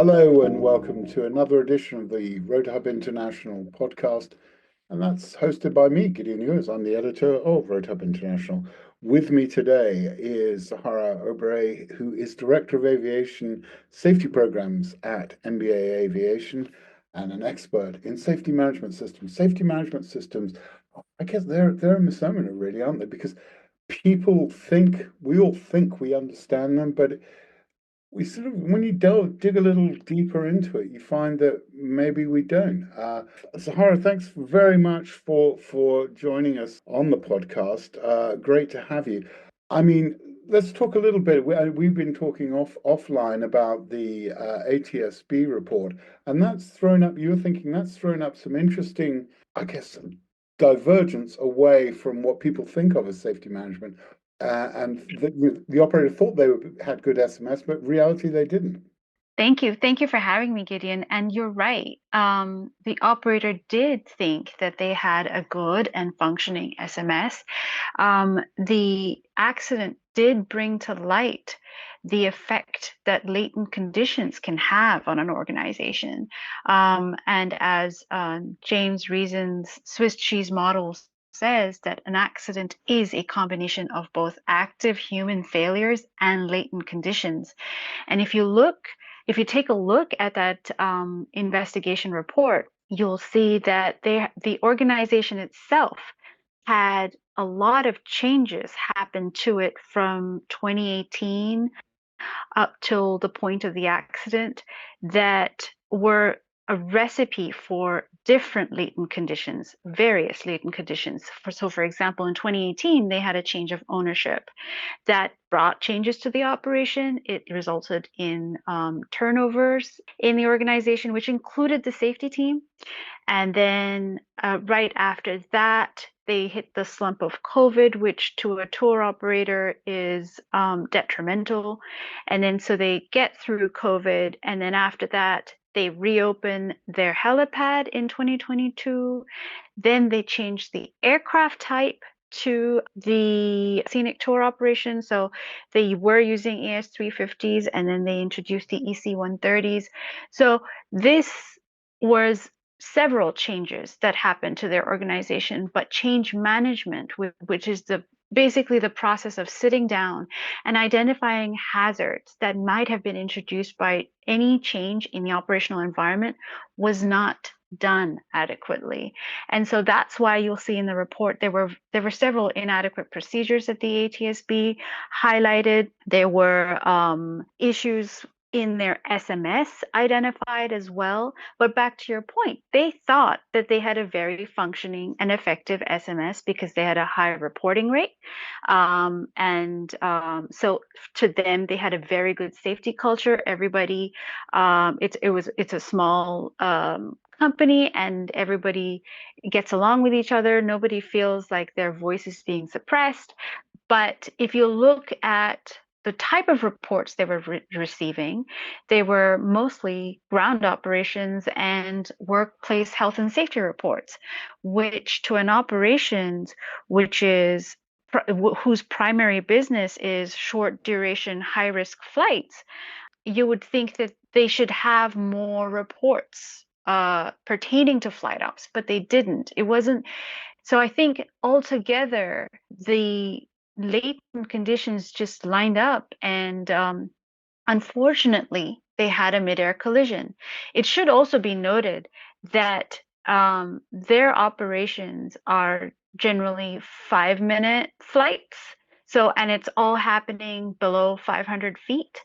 Hello and welcome to another edition of the RoadHub International podcast. And that's hosted by me, Gideon Ewers. I'm the editor of RoadHub International. With me today is Zahara Oubre, who is Director of Aviation Safety Programs at MBA Aviation and an expert in safety management systems. Safety management systems, I guess they're a misnomer, really, aren't they? Because we all think we understand them, but we sort of, when you dig a little deeper into it, you find that maybe we don't. Zahara, thanks very much for joining us on the podcast. Great to have you. I mean, let's talk a little bit. We've been talking offline about the ATSB report, and that's thrown up. You're thinking that's thrown up some interesting, I guess, divergence away from what people think of as safety management. And the operator thought they had good SMS, but in reality they didn't. Thank you. Thank you for having me, Gideon. And you're right. The operator did think that they had a good and functioning SMS. The accident did bring to light the effect that latent conditions can have on an organization. And as James Reason's Swiss cheese model says, that an accident is a combination of both active human failures and latent conditions. And if you take a look at that investigation report, you'll see that the organization itself had a lot of changes happen to it from 2018 up till the point of the accident that were a recipe for different latent conditions, various latent conditions. For example, in 2018, they had a change of ownership that brought changes to the operation. It resulted in turnovers in the organization, which included the safety team. And then right after that, they hit the slump of COVID, which to a tour operator is detrimental. And then so they get through COVID. And then after that, they reopen their helipad in 2022. Then they changed the aircraft type to the scenic tour operation. So they were using AS350s and then they introduced the EC130s. So this was several changes that happened to their organization, but change management, which is basically the process of sitting down and identifying hazards that might have been introduced by any change in the operational environment, was not done adequately. And so that's why you'll see in the report there were several inadequate procedures that the ATSB highlighted. There were issues in their SMS identified as well. But back to your point, they thought that they had a very functioning and effective SMS because they had a high reporting rate. So to them, they had a very good safety culture. Everybody, it's a small company and everybody gets along with each other. Nobody feels like their voice is being suppressed. But if you look at the type of reports they were receiving, they were mostly ground operations and workplace health and safety reports, which to an operations whose primary business is short duration, high risk flights, you would think that they should have more reports pertaining to flight ops, but they didn't. It wasn't. So I think altogether, the latent conditions just lined up, and unfortunately, they had a midair collision. It should also be noted that their operations are generally 5-minute flights. So, and it's all happening below 500 feet.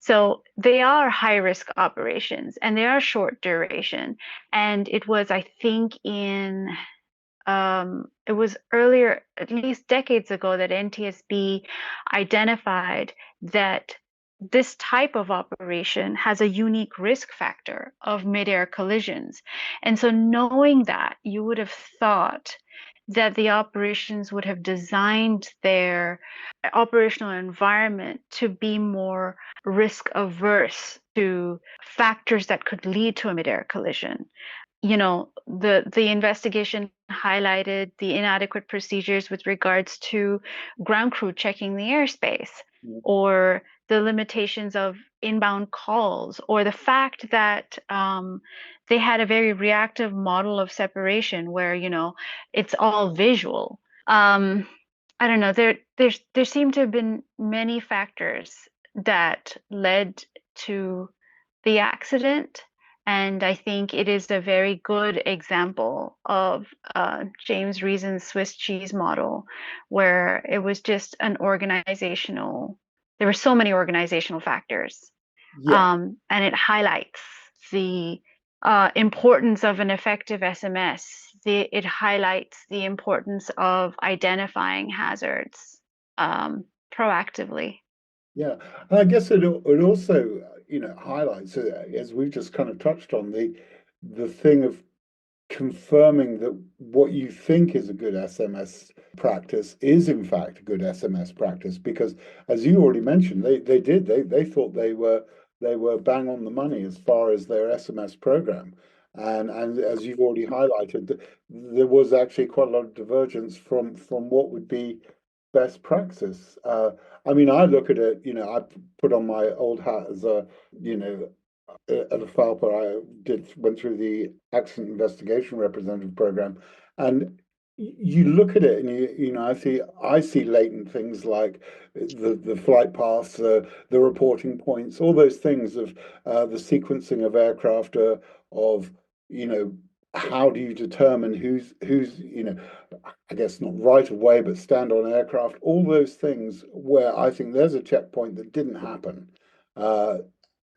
So they are high risk operations and they are short duration. And it was, I think, it was earlier, at least decades ago, that NTSB identified that this type of operation has a unique risk factor of mid-air collisions. And so knowing that, you would have thought that the operations would have designed their operational environment to be more risk averse to factors that could lead to a mid-air collision. You know, the investigation highlighted the inadequate procedures with regards to ground crew checking the airspace. Yeah. or the limitations of inbound calls, or the fact that they had a very reactive model of separation where, it's all visual. I don't know. There seem to have been many factors that led to the accident, and I think it is a very good example of James Reason's Swiss cheese model, where it was just an organizational. There were so many organizational factors, Yeah. and it highlights the importance of an effective SMS. It highlights the importance of identifying hazards proactively. Yeah, and I guess it also highlights, as we've just kind of touched on, the thing of confirming that what you think is a good SMS practice is in fact a good SMS practice, because as you already mentioned, they thought they were bang on the money as far as their SMS program. And as you've already highlighted, there was actually quite a lot of divergence from what would be best practice. I mean, I look at it, I put on my old hat as you know, at a 𝗂𝗃𝗀, went through the accident investigation representative program, and you look at it, and I see latent things like the flight paths, the reporting points, all those things of the sequencing of aircraft, of you know how do you determine who's I guess not right away, but stand on aircraft, all those things where I think there's a checkpoint that didn't happen. Uh,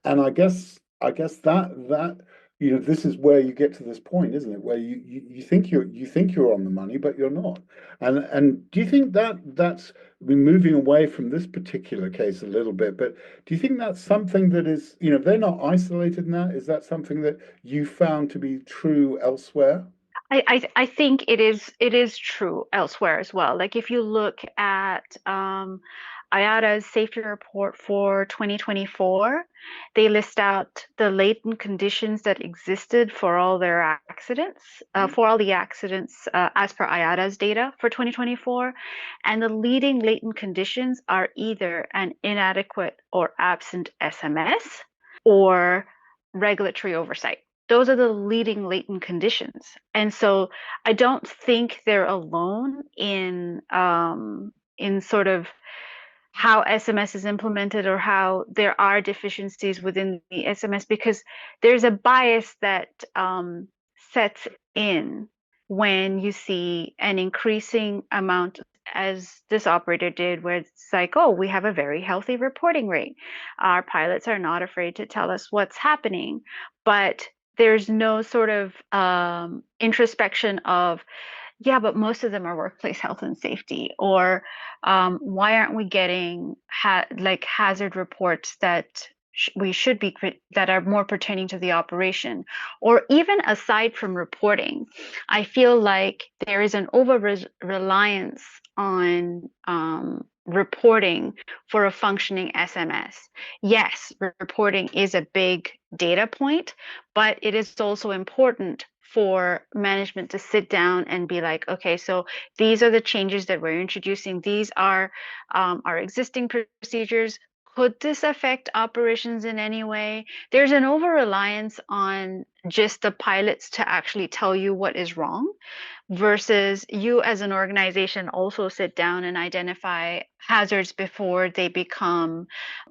and I guess that this is where you get to this point, isn't it? Where you think you're on the money, but you're not. And do you think that's, I mean, moving away from this particular case a little bit, but do you think that's something that is, they're not isolated now? Is that something that you found to be true elsewhere? I think it is true elsewhere as well. Like if you look at IATA's safety report for 2024, they list out the latent conditions that existed for all their accidents, for all the accidents as per IATA's data for 2024. And the leading latent conditions are either an inadequate or absent SMS or regulatory oversight. Those are the leading latent conditions. And so I don't think they're alone in sort of how SMS is implemented or how there are deficiencies within the SMS, because there's a bias that sets in when you see an increasing amount, as this operator did, where it's like, oh, we have a very healthy reporting rate. Our pilots are not afraid to tell us what's happening, but there's no sort of introspection of, yeah, but most of them are workplace health and safety, or why aren't we getting like hazard reports that we should be that are more pertaining to the operation, or even aside from reporting, I feel like there is an over reliance on reporting for a functioning SMS. Yes, reporting is a big data point, but it is also important for management to sit down and be like, okay, so these are the changes that we're introducing. These are our existing procedures. Could this affect operations in any way? There's an over reliance on just the pilots to actually tell you what is wrong, versus you as an organization also sit down and identify hazards before they become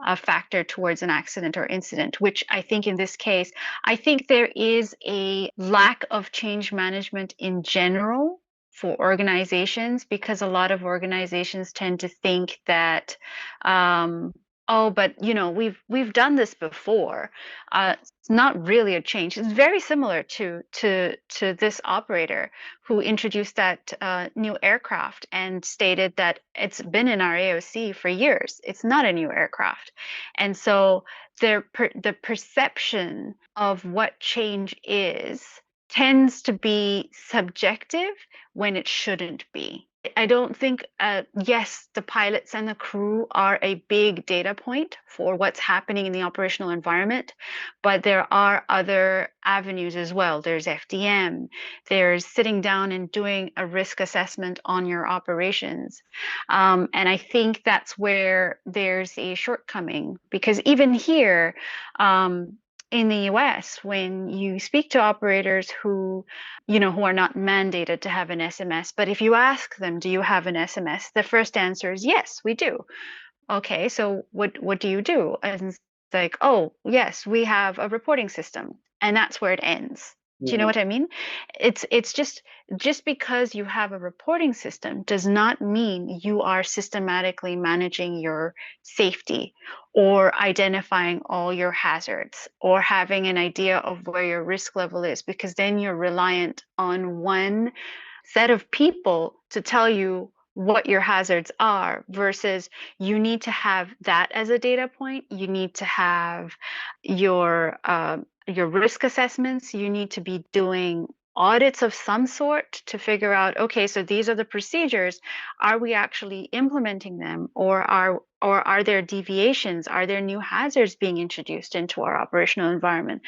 a factor towards an accident or incident, which I think in this case, I think there is a lack of change management in general for organizations, because a lot of organizations tend to think that oh, but we've done this before. It's not really a change. It's very similar to this operator who introduced that new aircraft and stated that it's been in our AOC for years. It's not a new aircraft. And so the perception of what change is tends to be subjective when it shouldn't be. I don't think, yes, the pilots and the crew are a big data point for what's happening in the operational environment, but there are other avenues as well. There's FDM, there's sitting down and doing a risk assessment on your operations. And I think that's where there's a shortcoming because even here, in the US, when you speak to operators who are not mandated to have an SMS. But if you ask them, do you have an SMS? The first answer is yes, we do. Okay, so what do you do? And it's like, oh, yes, we have a reporting system, and that's where it ends. Do you know Mhm. what I mean? It's just because you have a reporting system does not mean you are systematically managing your safety or identifying all your hazards or having an idea of where your risk level is, because then you're reliant on one set of people to tell you what your hazards are versus you need to have that as a data point. You need to have your risk assessments. You need to be doing audits of some sort to figure out, okay, so these are the procedures. Are we actually implementing them, or are there deviations? Are there new hazards being introduced into our operational environment?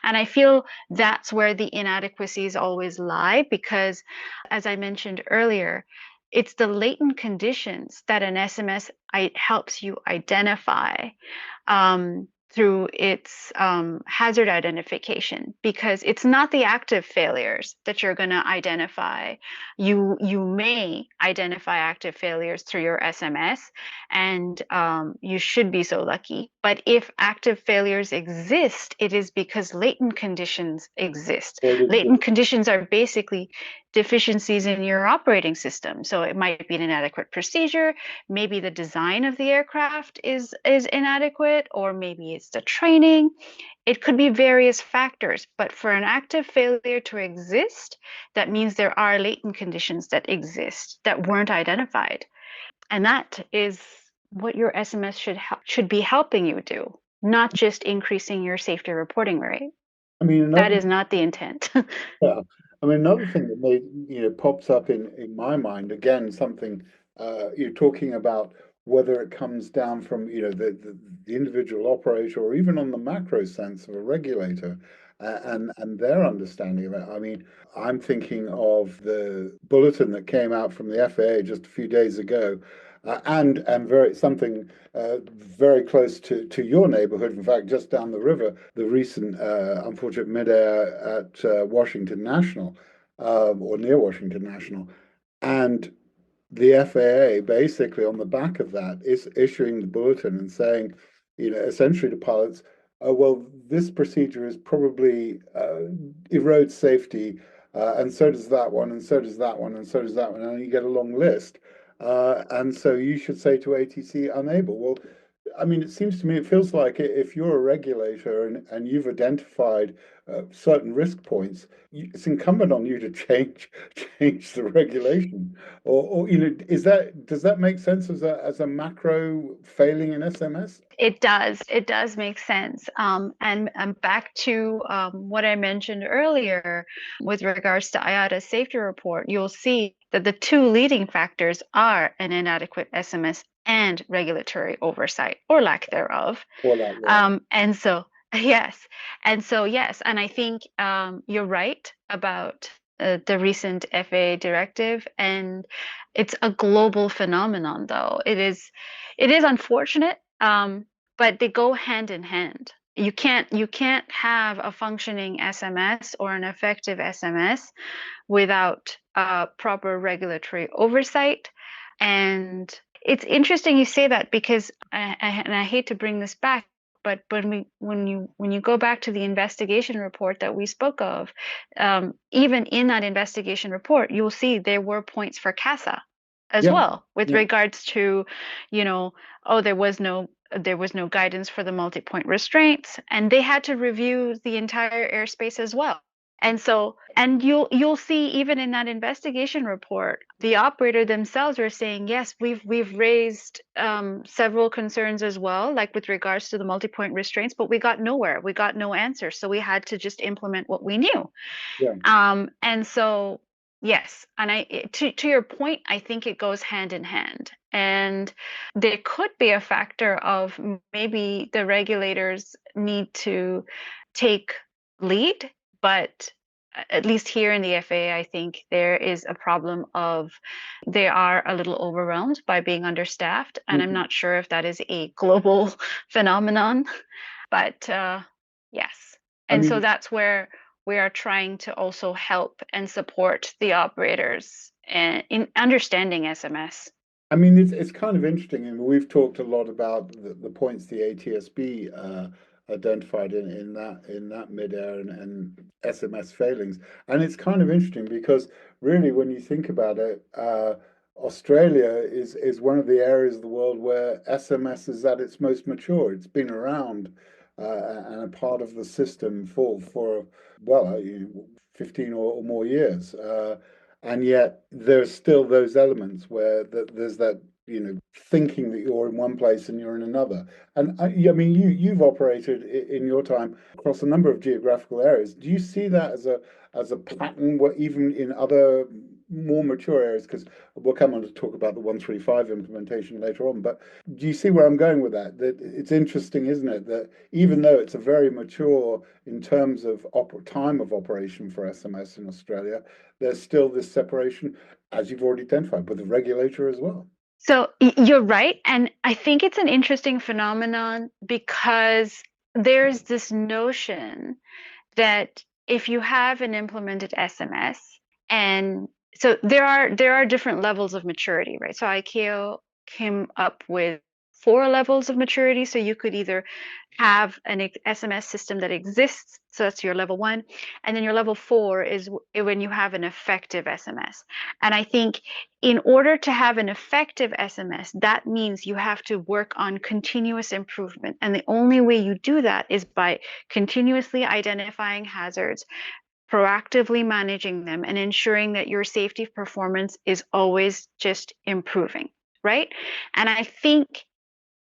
And I feel that's where the inadequacies always lie because, as I mentioned earlier, it's the latent conditions that an SMS helps you identify through its hazard identification, because it's not the active failures that you're going to identify. You may identify active failures through your SMS, and you should be so lucky. But if active failures exist, it is because latent conditions exist. Or it Latent exists. conditions are basically deficiencies in your operating system. So it might be an inadequate procedure, maybe the design of the aircraft is inadequate, or maybe it's the training. It could be various factors, but for an active failure to exist, that means there are latent conditions that exist that weren't identified. And that is what your SMS should be helping you do, not just increasing your safety reporting rate. I mean, That another is not the intent. Yeah, I mean, another thing that pops up in my mind again, something you're talking about whether it comes down from the individual operator or even on the macro sense of a regulator and their understanding of it. I mean, I'm thinking of the bulletin that came out from the FAA just a few days ago, and very something very close to your neighborhood. In fact, just down the river, the recent unfortunate mid-air at Washington National, or near Washington National, and the FAA basically on the back of that is issuing the bulletin and saying, essentially to pilots, well, this procedure is probably erodes safety, and so does that one, and so does that one, and so does that one, and you get a long list. And so you should say to ATC unable. Well, I mean, it seems to me, it feels like if you're a regulator and you've identified certain risk points, it's incumbent on you to change the regulation. Or does that make sense as a macro failing in SMS? It does. It does make sense. And back to what I mentioned earlier with regards to IATA's safety report, you'll see that the two leading factors are an inadequate SMS and regulatory oversight or lack thereof. Or that, yeah. And so, yes. And so, yes. And I think you're right about the recent FAA directive. And it's a global phenomenon, though. It is unfortunate, but they go hand in hand. You can't have a functioning SMS or an effective SMS without proper regulatory oversight. And it's interesting you say that because I hate to bring this back, but when you go back to the investigation report that we spoke of, even in that investigation report, you'll see there were points for CASA as Yeah, well with yeah. regards to, oh, there was no guidance for the multi-point restraints, and they had to review the entire airspace as well. And so, and you'll see even in that investigation report, the operator themselves are saying, yes, we've raised several concerns as well, like with regards to the multi-point restraints, but we got nowhere. We got no answer. So we had to just implement what we knew. Yeah. And so Yes, and to your point, I think it goes hand in hand. And there could be a factor of maybe the regulators need to take lead, but at least here in the FAA, I think there is a problem of they are a little overwhelmed by being understaffed, and I'm Mhm. not sure if that is a global phenomenon, but yes. I And so mean, that's where we are trying to also help and support the operators in understanding SMS. it's kind of interesting, and we've talked a lot about the points the ATSB identified in that midair and SMS failings, and it's kind of interesting because really, when you think about it, Australia is one of the areas of the world where SMS is at its most mature. It's been around and a part of the system for well, 15 or more years. And yet there's still those elements where there's that thinking that you're in one place and you're in another. And I mean, you've operated in your time across a number of geographical areas. Do you see that as a pattern, even in other more mature areas? Because we'll come on to talk about the 135 implementation later on. But do you see where I'm going with that? That it's interesting, isn't it, that even though it's a very mature in terms of time of operation for SMS in Australia, there's still this separation, as you've already identified, with the regulator as well. So you're right. And I think it's an interesting phenomenon because there's this notion that if you have an implemented SMS, and so there are different levels of maturity, right? So ICAO came up with 4 levels of maturity. So you could either have an SMS system that exists, so that's your level 1, and then your level 4 is when you have an effective SMS. And I think in order to have an effective SMS, that means you have to work on continuous improvement. And the only way you do that is by continuously identifying hazards, proactively managing them, and ensuring that your safety performance is always just improving, right? And I think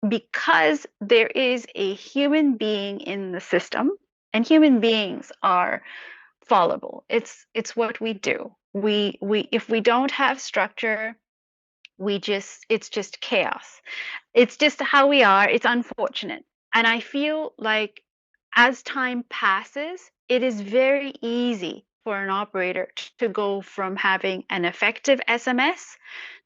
because there is a human being in the system, and human beings are fallible. It's what we do. We if we don't have structure, it's just chaos. It's just how we are. It's unfortunate. And I feel like as time passes, it is very easy for an operator to go from having an effective SMS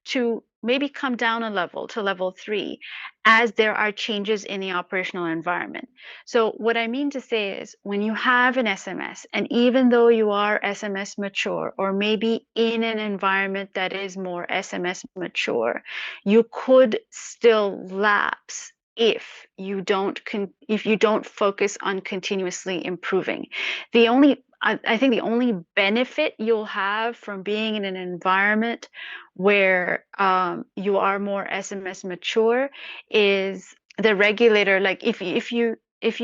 to maybe come down a level to level 3 as there are changes in the operational environment. So, what I mean to say is when you have an SMS, and even though you are SMS mature, or maybe in an environment that is more SMS mature, you could still lapse if you don't focus on continuously improving. I think the only benefit you'll have from being in an environment where you are more SMS mature is the regulator. Like if you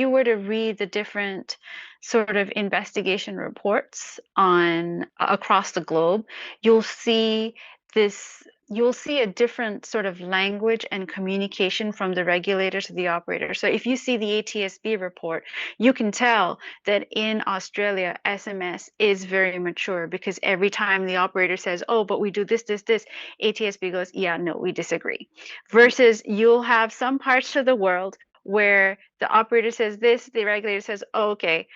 were to read the different sort of investigation reports on across the globe, you'll see this you'll see a different sort of language and communication from the regulator to the operator. So if you see the ATSB report, you can tell that in Australia, SMS is very mature because every time the operator says, oh, but we do this, this, ATSB goes, yeah, no, we disagree. Versus you'll have some parts of the world where the operator says this, the regulator says, oh, okay,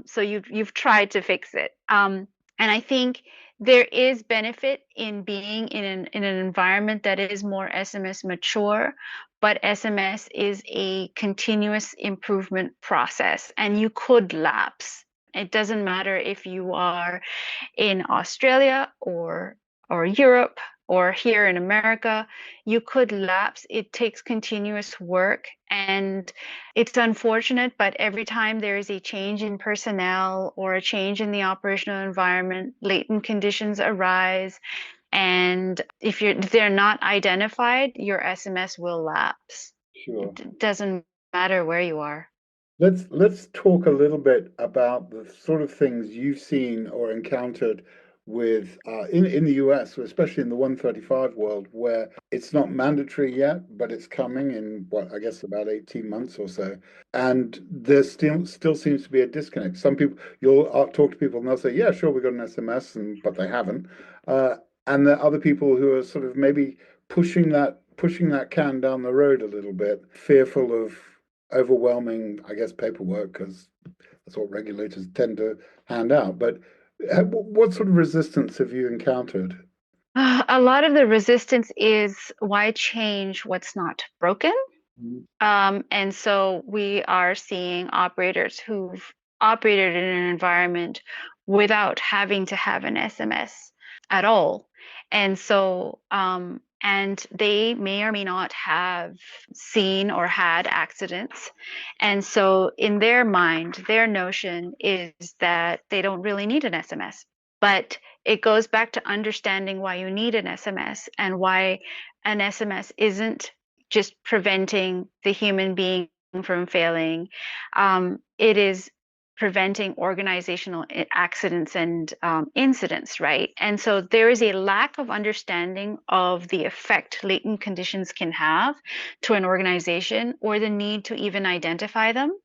so you've tried to fix it. And I think there is benefit in being in an environment that is more SMS mature, but SMS is a continuous improvement process, and you could lapse. It doesn't matter if you are in Australia or Europe or here in America, you could lapse. It takes continuous work, and it's unfortunate, but every time there is a change in personnel or a change in the operational environment, latent conditions arise. And if they're not identified, your SMS will lapse. Sure. It doesn't matter where you are. Let's talk a little bit about the sort of things you've seen or encountered with in the US, especially in the 135 world, where it's not mandatory yet, but it's coming in what I guess about 18 months or so. And there still seems to be a disconnect. Some people, you'll talk to people and they'll say, "Yeah, sure, we got an SMS," but they haven't. And there are other people who are sort of maybe pushing that can down the road a little bit, fearful of overwhelming, I guess, paperwork, because that's what regulators tend to hand out. But what sort of resistance have you encountered? A lot of the resistance is why change what's not broken? Mhm. And so we are seeing operators who've operated in an environment without having to have an SMS at all. And so, and they may or may not have seen or had accidents. And so, in their mind, their notion is that they don't really need an SMS. But it goes back to understanding why you need an SMS and why an SMS isn't just preventing the human being from failing. It is preventing organizational accidents and incidents, right? And so there is a lack of understanding of the effect latent conditions can have to an organization or the need to even identify them.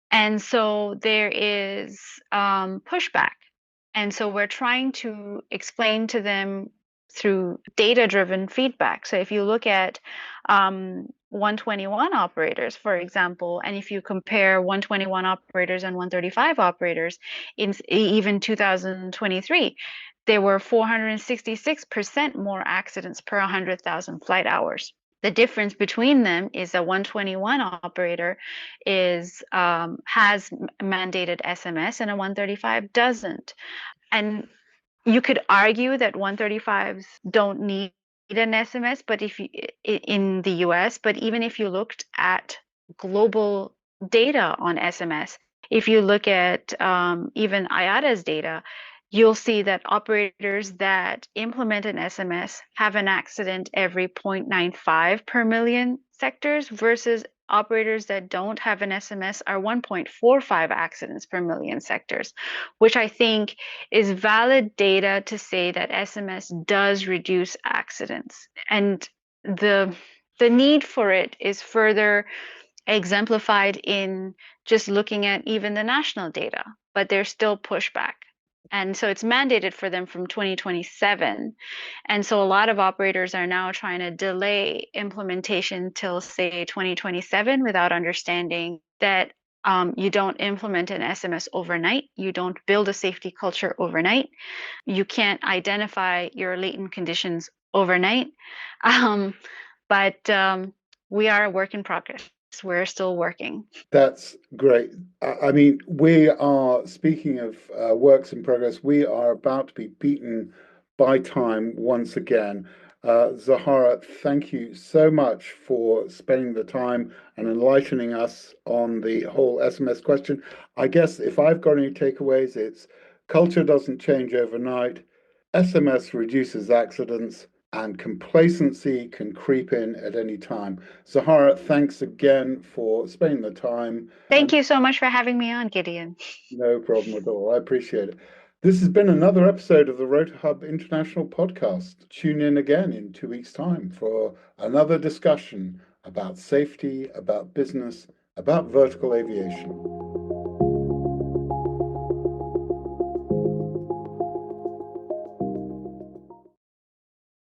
And so there is pushback. And so we're trying to explain to them through data-driven feedback. So if you look at 121 operators, for example, and if you compare 121 operators and 135 operators in even 2023, there were 466% more accidents per 100,000 flight hours. The difference between them is a 121 operator has mandated SMS and a 135 doesn't. And you could argue that 135s don't need an SMS, but if you in the US, but even if you looked at global data on SMS, if you look at even IATA's data, you'll see that operators that implement an SMS have an accident every 0.95 per million sectors versus operators that don't have an SMS are 1.45 accidents per million sectors, which I think is valid data to say that SMS does reduce accidents. And the need for it is further exemplified in just looking at even the national data, but there's still pushback. And so it's mandated for them from 2027. And so a lot of operators are now trying to delay implementation till, say, 2027 without understanding that you don't implement an SMS overnight. You don't build a safety culture overnight. You can't identify your latent conditions overnight. But we are a work in progress. We're still working. That's great. I mean, we are, speaking of works in progress, we are about to be beaten by time once again. Zahara, thank you so much for spending the time and enlightening us on the whole SMS question. I guess if I've got any takeaways, it's culture doesn't change overnight. SMS reduces accidents, and complacency can creep in at any time. Zahara, thanks again for spending the time. Thank you so much for having me on, Gideon. No problem at all. I appreciate it. This has been another episode of the RotorHub International podcast. Tune in again in 2 weeks' time for another discussion about safety, about business, about vertical aviation.